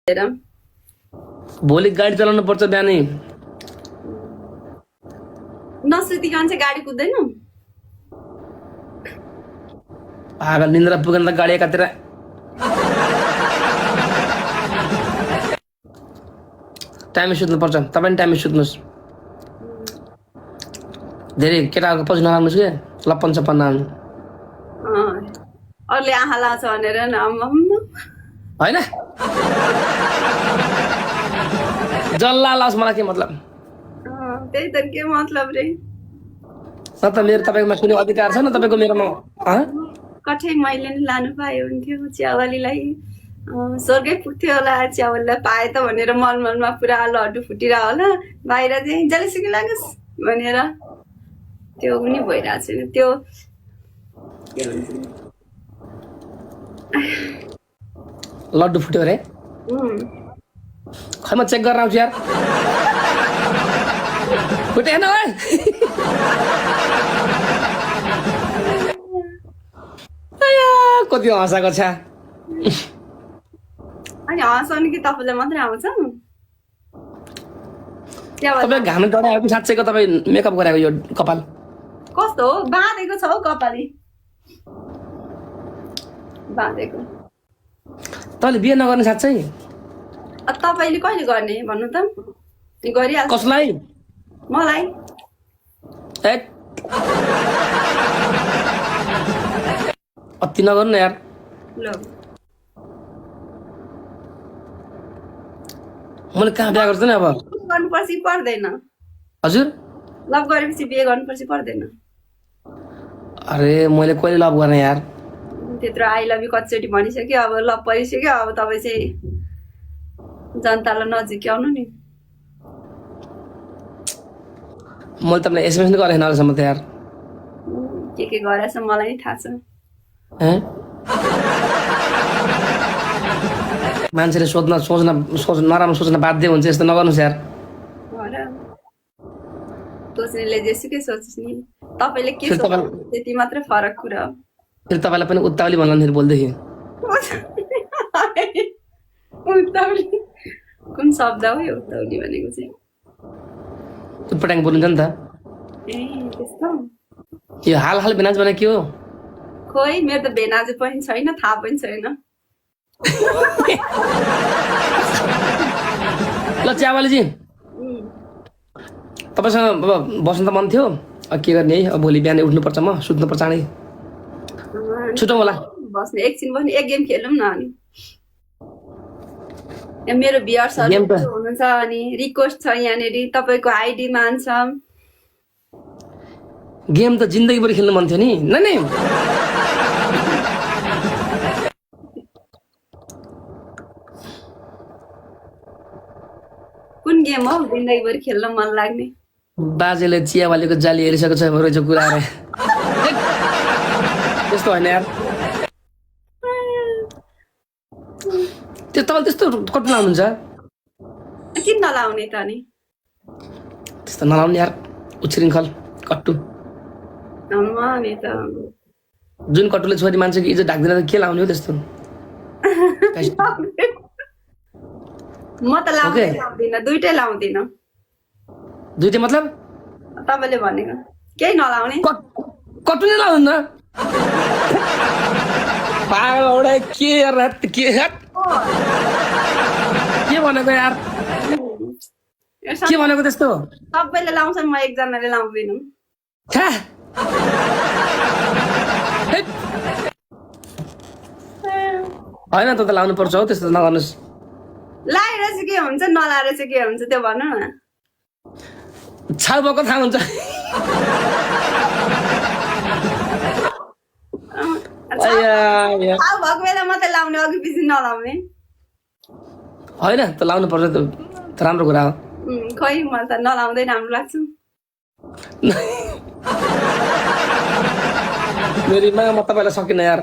भोलि गाडी चलाउनु पर्छ बिहानै नसुतिकन चाहिँ गाडी कुद्दैन पागल निन्द्रा पुगेन त गाडी एकातिर टाइममा सुत्नु पर्छ तपाईँ नि टाइममा सुत्नुहोस् धेरै केटाहरूको पछि नलाग्नुहोस् के लप्पन सप्पन नहाल्नु अरूले आँखा लाउँछ भनेर होइन जल्ला लाओस् मलाई के मतलब त्यही त के मतलब रे न त मेरो तपाईँकोमा कुनै अधिकार छ न तपाईँको मेरोमा कठै मैले नि लानु पाए हुन्थ्यो च्यावालीलाई स्वर्गै पुग्थ्यो होला च्यावललाई पाए त भनेर मनमा पुरा लड्डु फुटिरह होला बाहिर चाहिँ जलेसुकै लागोस् भनेर त्यो पनि भइरहेको छैन त्यो के भन्छ लड्डु फुट्यो अरे खै म चेक गरेर आउँछु यार फुटेन कति हँसाएको छ अनि हँसाउने कि तपाईँलाई मात्रै आउँछ तपाईँ घाम डरायो कि साँच्चैको तपाईँ मेकअप गराएको यो कपाल कस्तो हो बाँधेको छ हौ कपाली बाँधेको तैँले बिहे नगर्ने साँच्चै तपाईँले कहिले गर्ने भन्नु त गरिहाल्छ कसलाई मलाई अति नगर्नु न यार ल मैले कहाँ बिहा गर्छु नि अब गर्नुपर्छ पर्दैन हजुर लभ गरेपछि बिहे गर्नुपर्छ पर्दैन अरे मैले कहिले लभ गर्ने यार त्यत्रो आई लभ यु कतिचोटि भनिसक्यो अब लभ परिसक्यो अब तपाईँ चाहिँ जनतालाई नजिक्याउनु नि मैले तपाईँलाई एसएमएस नै गरेन अहिलेसम्म त यार के गरेछ मलाई नि थाहा छ मान्छेले सोच्न नराम्रो सोच्न बाध्य हुन्छ यस्तो नगर्नुहोस् यार सोच्नेले जेसुकै सोच्नुहोस् नि तपाईँले के फेरि सोच्नु त्यति मात्र फरक कुरा हो फेरि तपाईँलाई पनि उत्ताउली भन्लाखेरि बोल्दै उत्ताउली कुन शब्द हो यो उत्ताउली भनेको चाहिँ पट्याङ बोलिन्छ नि त ए त्यस्तो यो हाल भेनाज भने के हो खोइ मेरो त भेनाजु पनि छैन थाहा पनि छैन ल च्यावालीजी तपाईँसँग अब बस्नु त मन थियो अब के गर्ने है अब भोलि बिहान उठ्नुपर्छ म सुत्नुपर्छ नै छुटौँ होला बस्ने एकछिन बस्ने एक गेम खेलौँ न अनि मेरो भियर्सहरू हुनुहुन्छ अनि रिक्वेस्ट छ यहाँनिर तपाईँको आइडी मान्छ गेम त जिन्दगीभरि खेल्नु मन थियो नि नै कुन गेम हो जिन्दगीभरि खेल्न मन लाग्ने बाजेले चियावालीको जाली हेरिसकेको छ रहेछ कुरा अरे त्यस्तो होइन यार त्यो तपाईँले त्यस्तो कति लाउनुहुन्छ किन नलाउने त अनि त्यस्तो नलाउने यार उच्छृङ्खल कट्टु नि त जुन कट्टुले छोरी मान्छेको इज्जत ढाक्दैन त के लाउने हो त्यस्तो म त लाउँदिनँ दुइटै लाउँदिनँ दुइटै मतलब तपाईँले भनेको केही नलाउने कट्टु नै लाउनु न पागल के भनेको यार के भनेको त्यस्तो सबैले लाउँछ म एकजनाले लाउँदिनँ होइन त लाउनु पर्छ हौ त्यस्तो नगर्नुहोस् लाएर चाहिँ के हुन्छ नलाएर चाहिँ के हुन्छ त्यो भन्नु न छाउ भएको थाहा हुन्छ थाहा भएको बेला मात्रै लाउने अघि पछि नलाउने होइन त लाउनु पर्छ त राम्रो कुरा हो खै मलाई त नलाउँदै राम्रो लाग्छ मेरो म तपाईँलाई सकिनँ यार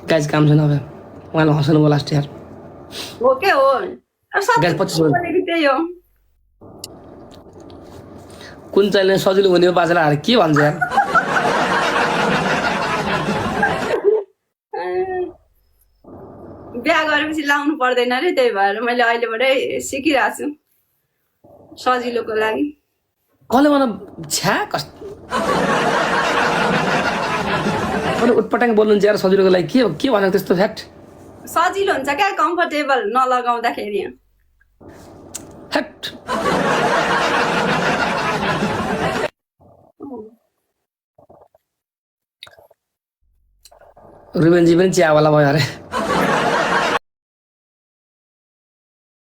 गाइज काम छैन अब उहाँलाई हँसाउनु भयो लास्ट यार हो के हो त्यही हो कुन चाहिँ सजिलो हुने हो बाजेलाई के भन्छ यार बिहा गरेपछि लाउनु पर्दैन अरे त्यही भएर मैले अहिलेबाटै सिकिरहेको छु सजिलोको लागि कसले भन छ्या कस्तो उटपटाङ बोल्नुहुन्छ यार सजिलोको लागि के भनेको त्यस्तो फ्याक्ट सजिलो हुन्छ क्या कम्फर्टेबल नलगाउँदाखेरि फ्याक्ट रुबेनजी पनि चियावाला भयो अरे